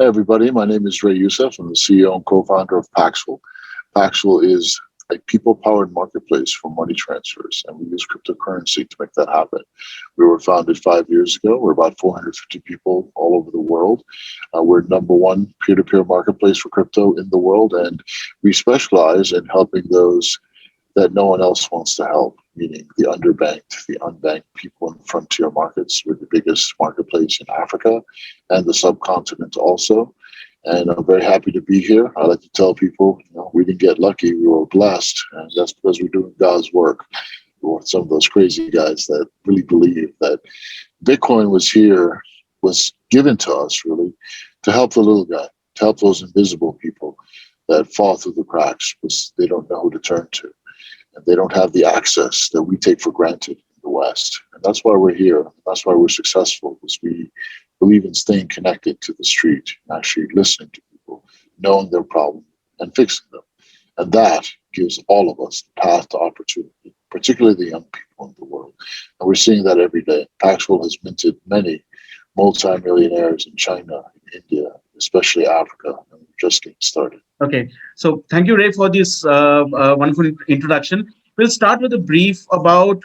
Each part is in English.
Hey everybody, my name is Ray Youssef. I'm the CEO and co-founder of Paxful. Paxful is a people-powered marketplace for money transfers, and we use cryptocurrency to make that happen. We were founded 5 years ago. We're about 450 people all over the world. We're number one peer-to-peer marketplace for crypto in the world, and we specialize in helping those that no one else wants to help, meaning the underbanked, the unbanked people in frontier markets. We're the biggest marketplace in Africa and the subcontinent also. And I'm very happy to be here. I like to tell people, we didn't get lucky, we were blessed. And that's because we're doing God's work. We're some of those crazy guys that really believe that Bitcoin was given to us really to help the little guy, to help those invisible people that fall through the cracks because they don't know who to turn to. And they don't have the access that we take for granted in the West. And that's why we're here. That's why we're successful, because we believe in staying connected to the street, and actually listening to people, knowing their problem and fixing them. And that gives all of us the path to opportunity, particularly the young people in the world. And we're seeing that every day. Paxful has minted many multi-millionaires in China, in India, especially Africa, and we're just getting started. Okay, so thank you, Ray, for this wonderful introduction. We'll start with a brief about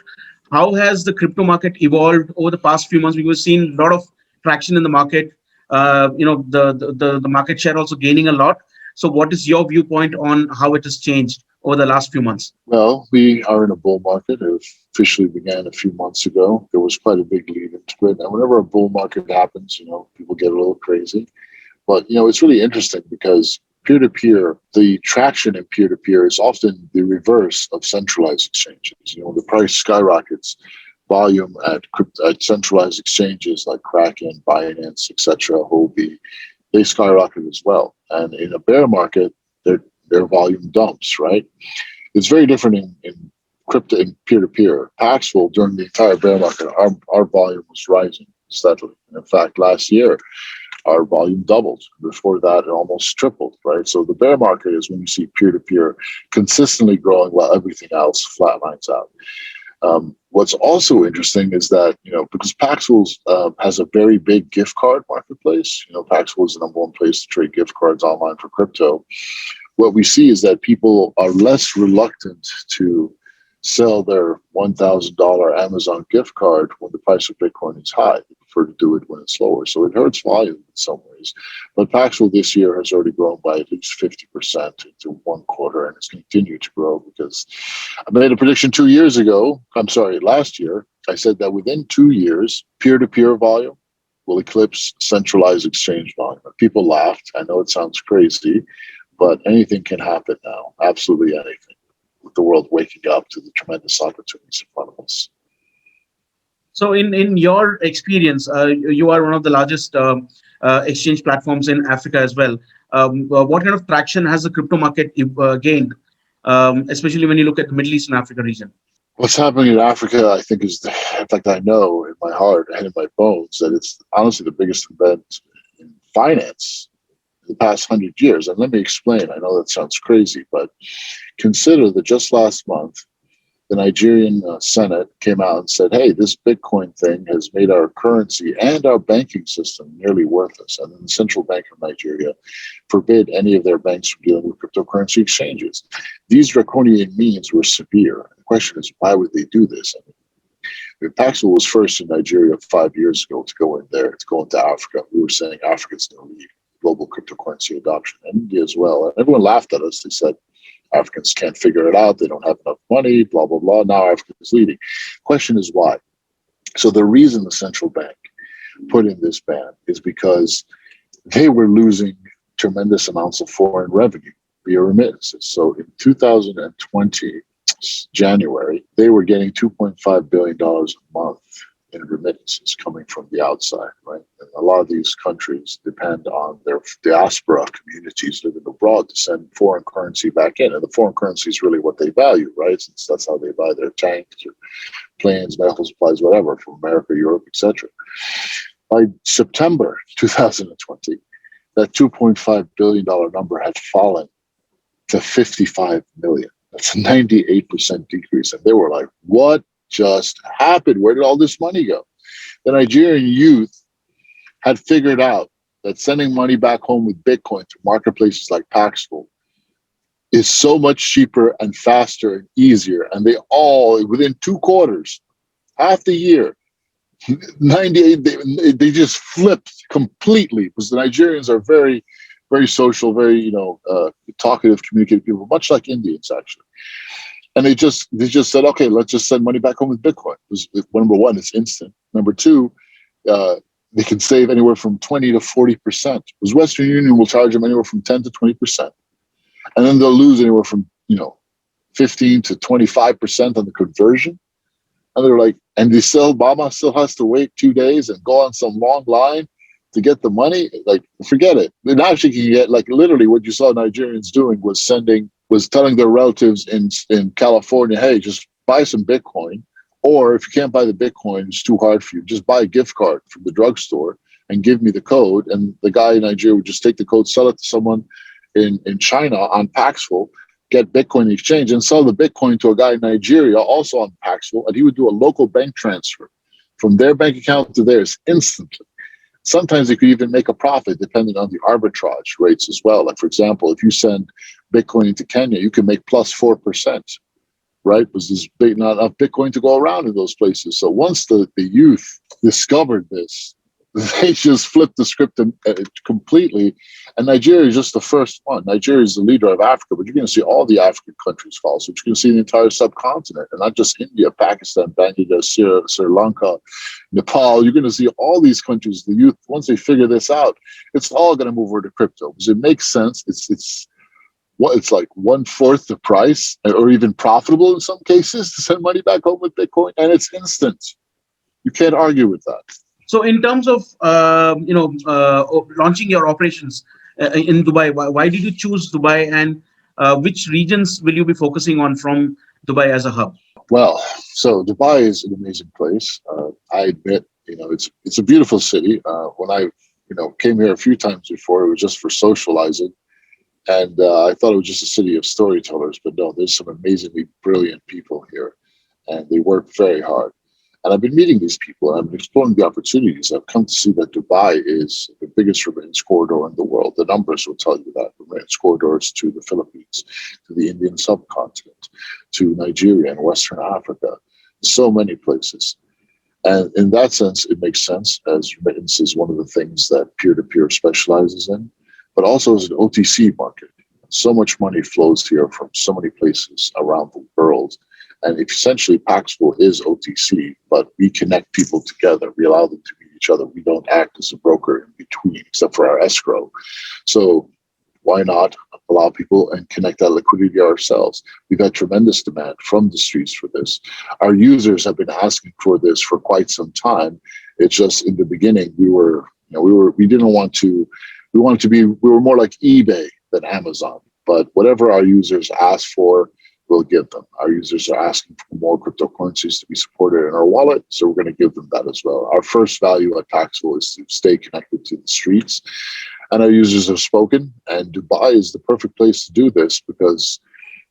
how has the crypto market evolved over the past few months. We've seen a lot of traction in the market. The market share also gaining a lot. So, what is your viewpoint on how it has changed over the last few months? Well, we are in a bull market. It officially began a few months ago. There was quite a big lead into it, and whenever a bull market happens, people get a little crazy. But it's really interesting because peer-to-peer, the traction in peer-to-peer is often the reverse of centralized exchanges. When the price skyrockets, volume at centralized exchanges like Kraken, Binance, etc., Huobi, they skyrocket as well. And in a bear market, their volume dumps, right? It's very different in crypto and peer-to-peer. Paxful, during the entire bear market, our volume was rising steadily. And in fact, last year, our volume doubled. Before that, it almost tripled, right? So the bear market is when you see peer-to-peer consistently growing while everything else flatlines out. What's also interesting is that, because Paxful has a very big gift card marketplace, Paxful is the number one place to trade gift cards online for crypto. What we see is that people are less reluctant to sell their $1,000 Amazon gift card when the price of Bitcoin is high. They prefer to do it when it's lower. So it hurts volume in some ways. But Paxful this year has already grown by at least 50% into one quarter, and it's continued to grow because I made a prediction last year. I said that within 2 years, peer-to-peer volume will eclipse centralized exchange volume. People laughed. I know it sounds crazy, but anything can happen now. Absolutely anything. With the world waking up to the tremendous opportunities in front of us. So in your experience, you are one of the largest exchange platforms in Africa as well. What kind of traction has the crypto market gained, especially when you look at the Middle East and Africa region? What's happening in Africa, I think, in fact, I know in my heart and in my bones that it's honestly the biggest event in finance the past 100 years. And let me explain. I know that sounds crazy, but consider that just last month, the Nigerian Senate came out and said, hey, this Bitcoin thing has made our currency and our banking system nearly worthless. And then the Central Bank of Nigeria forbid any of their banks from dealing with cryptocurrency exchanges. These draconian means were severe. The question is, why would they do this? Paxful was first in Nigeria 5 years ago to go in there, to go into Africa. We were saying Africa's going to lead global cryptocurrency adoption, and India as well. And everyone laughed at us. They said, Africans can't figure it out. They don't have enough money, blah, blah, blah. Now Africa is leading. Question is why? So the reason the central bank put in this ban is because they were losing tremendous amounts of foreign revenue via remittances. So in 2020, January, they were getting $2.5 billion a month in remittances coming from the outside, right? And a lot of these countries depend on their diaspora communities living abroad to send foreign currency back in. And the foreign currency is really what they value, right? Since that's how they buy their tanks or planes, medical supplies, whatever, from America, Europe, etc. By September 2020, that $2.5 billion number had fallen to 55 million. That's a 98% decrease. And they were like, what just happened? Where did all this money go? The Nigerian youth had figured out that sending money back home with Bitcoin through marketplaces like Paxful is so much cheaper and faster and easier. And they all, within 2 quarters, half the year, 98, they just flipped completely, because the Nigerians are very, very social, very, talkative, communicative people, much like Indians, actually. And they just said, okay, let's just send money back home with Bitcoin. Because number one, it's instant. Number two, they can save anywhere from 20 to 40%. Because Western Union will charge them anywhere from 10 to 20%. And then they'll lose anywhere from, 15 to 25% on the conversion. And they're like, and Obama still has to wait 2 days and go on some long line to get the money. Like, forget it. And actually, you can get, like, literally what you saw Nigerians doing was telling their relatives in California, hey, just buy some Bitcoin. Or if you can't buy the Bitcoin, it's too hard for you, just buy a gift card from the drugstore and give me the code. And the guy in Nigeria would just take the code, sell it to someone in China on Paxful, get Bitcoin in exchange, and sell the Bitcoin to a guy in Nigeria also on Paxful, and he would do a local bank transfer from their bank account to theirs instantly. Sometimes they could even make a profit depending on the arbitrage rates as well. Like, for example, if you send Bitcoin into Kenya, you can make plus 4%, right? Because there's not enough Bitcoin to go around in those places. So once the youth discovered this, they just flipped the script completely. And Nigeria is just the first one. Nigeria is the leader of Africa, but you're going to see all the African countries follow. So you're going to see the entire subcontinent, and not just India, Pakistan, Bangladesh, Sri Lanka, Nepal. You're going to see all these countries. The youth, once they figure this out, it's all going to move over to crypto, because it makes sense. It's like 1/4 the price, or even profitable in some cases, to send money back home with Bitcoin, and it's instant. You can't argue with that. So in terms of launching your operations in Dubai, why did you choose Dubai, and which regions will you be focusing on from Dubai as a hub? Well, so Dubai is an amazing place. I admit, it's a beautiful city. When I came here a few times before, it was just for socializing, and I thought it was just a city of storytellers. But no, there's some amazingly brilliant people here, and they work very hard. And I've been meeting these people, and I've been exploring the opportunities. I've come to see that Dubai is the biggest remittance corridor in the world. The numbers will tell you that. Remittance corridors to the Philippines, to the Indian subcontinent, to Nigeria and Western Africa, so many places. And in that sense, it makes sense, as remittance is one of the things that peer-to-peer specializes in, but also as an OTC market. So much money flows here from so many places around the world. And essentially, Paxful is OTC, but we connect people together. We allow them to meet each other. We don't act as a broker in between, except for our escrow. So why not allow people and connect that liquidity ourselves? We've had tremendous demand from the streets for this. Our users have been asking for this for quite some time. It's just in the beginning, we were more like eBay than Amazon. But whatever our users ask for, we'll give them. Our users are asking for more cryptocurrencies to be supported in our wallet, so we're going to give them that as well. Our first value at Paxful is to stay connected to the streets, and our users have spoken, and Dubai is the perfect place to do this because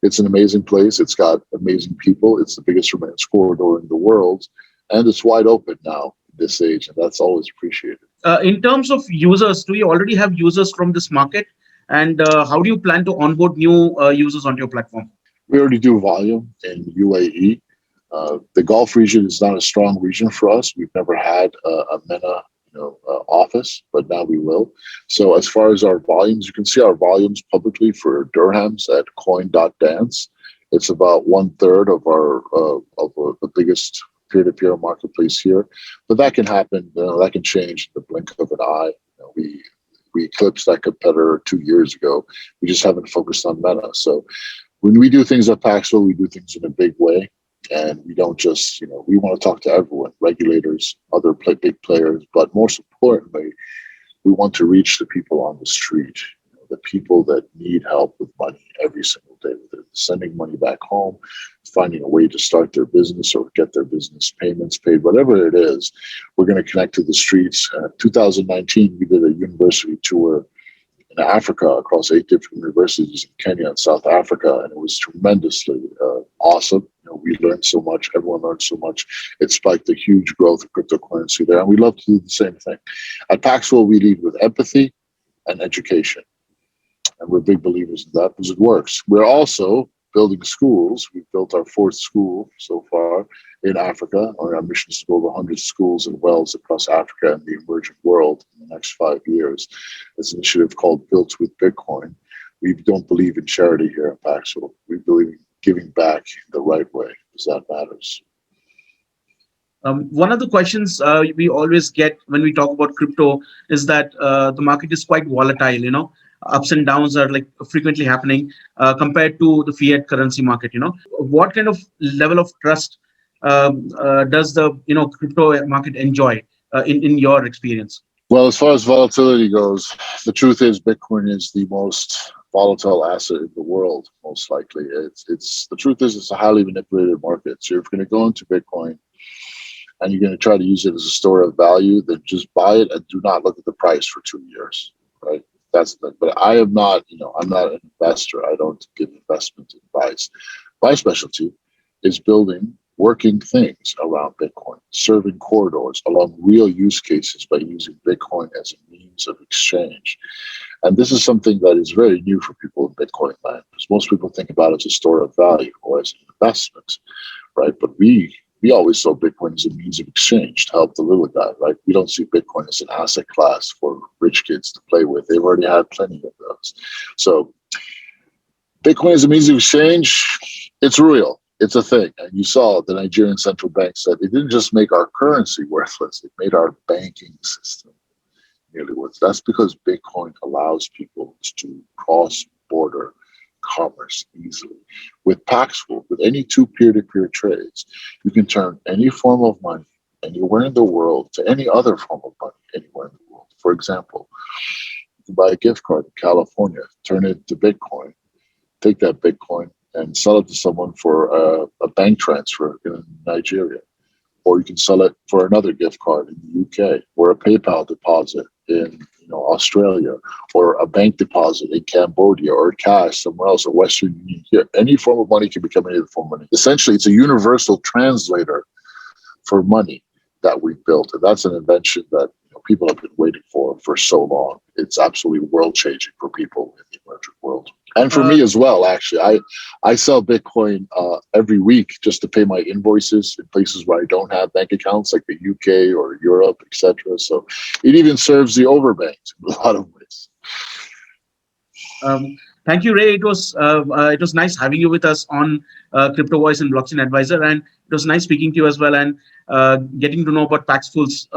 it's an amazing place. It's got amazing people. It's the biggest remittance corridor in the world, and it's wide open now at this age, and that's always appreciated. In terms of users, do you already have users from this market? And how do you plan to onboard new users onto your platform? We already do volume in UAE. The Gulf region is not a strong region for us. We've never had a MENA office, but now we will. So as far as our volumes, you can see our volumes publicly for dirhams at coin.dance. It's about 1/3 of the biggest peer-to-peer marketplace here. But that can happen. That can change in the blink of an eye. We eclipsed that competitor 2 years ago. We just haven't focused on MENA. So when we do things at Paxful, we do things in a big way, and we don't just, we want to talk to everyone, regulators, other big players, but most importantly, we want to reach the people on the street, the people that need help with money every single day, whether it's sending money back home, finding a way to start their business or get their business payments paid, whatever it is, we're going to connect to the streets. 2019, we did a university tour in Africa across 8 different universities in Kenya and South Africa, and it was tremendously awesome. We learned so much. Everyone learned so much. It spiked a huge growth of cryptocurrency there, and we love to do the same thing. At Paxful, we lead with empathy and education, and we're big believers in that because it works. We're also building schools. We've built our fourth school so far in Africa. Our mission is to build 100 schools and wells across Africa and the emerging world in the next 5 years. It's an initiative called Built with Bitcoin. We don't believe in charity here at Paxful. We believe in giving back the right way, because that matters. One of the questions we always get when we talk about crypto is that the market is quite volatile. Ups and downs are like frequently happening compared to the fiat currency market. What kind of level of trust does the crypto market enjoy in your experience? Well, as far as volatility goes, the truth is Bitcoin is the most volatile asset in the world, most likely. It's the truth is it's a highly manipulated market. So if you're going to go into Bitcoin and you're going to try to use it as a store of value, then just buy it and do not look at the price for 2 years, right? That's the thing. But I am not, I'm not an investor. I don't give investment advice. My specialty is building working things around Bitcoin, serving corridors along real use cases by using Bitcoin as a means of exchange. And this is something that is very new for people in Bitcoin land, because most people think about it as a store of value or as an investment, right? But we always saw Bitcoin as a means of exchange to help the little guy, right? We don't see Bitcoin as an asset class for rich kids to play with. They've already had plenty of those. So Bitcoin as a means of exchange, it's real. It's a thing. And you saw the Nigerian central bank said they didn't just make our currency worthless, it made our banking system nearly worthless. That's because Bitcoin allows people to cross-border commerce easily. With Paxful, with any two peer-to-peer trades, you can turn any form of money anywhere in the world to any other form of money anywhere in the world. For example, you can buy a gift card in California, turn it to Bitcoin, take that Bitcoin and sell it to someone for a bank transfer in Nigeria. Or you can sell it for another gift card in the UK, or a PayPal deposit in Australia, or a bank deposit in Cambodia, or cash somewhere else, or Western Union here. Any form of money can become any form of money. Essentially, it's a universal translator for money that we've built. And that's an invention that people have been waiting for so long. It's absolutely world-changing for people in the emerging world. And for me as well, actually. I sell Bitcoin every week just to pay my invoices in places where I don't have bank accounts, like the UK or Europe, etc. So it even serves the overbanked in a lot of ways. Thank you, Ray. It was nice having you with us on Crypto Voize and Blockchain Advisor, and it was nice speaking to you as well, and getting to know about Paxful's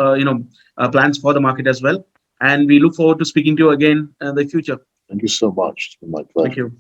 plans for the market as well. And we look forward to speaking to you again in the future. Thank you so much. It's been my pleasure. Thank you.